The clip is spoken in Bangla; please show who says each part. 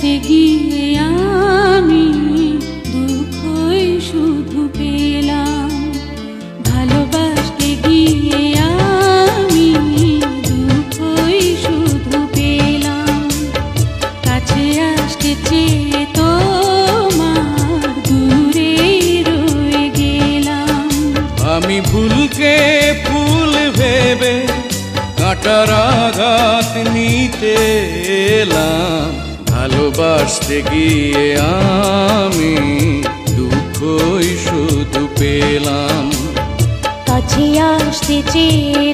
Speaker 1: গিয়ে আমি দুঃখই শুধু পেলাম। ভালোবাসতে গিয়ে আমি দুঃখই শুধু পেলাম। কাছে আসতে চেয়ে তোমার দূরে রয়ে গেলাম।
Speaker 2: আমি ভুলকে ফুল ভেবে কাঁটার আঘাত নিতে এলাম। ভালোবাসতে গিয়ে আমি দুঃখই শুধু পেলাম।
Speaker 1: কাছে আসতে চেয়ে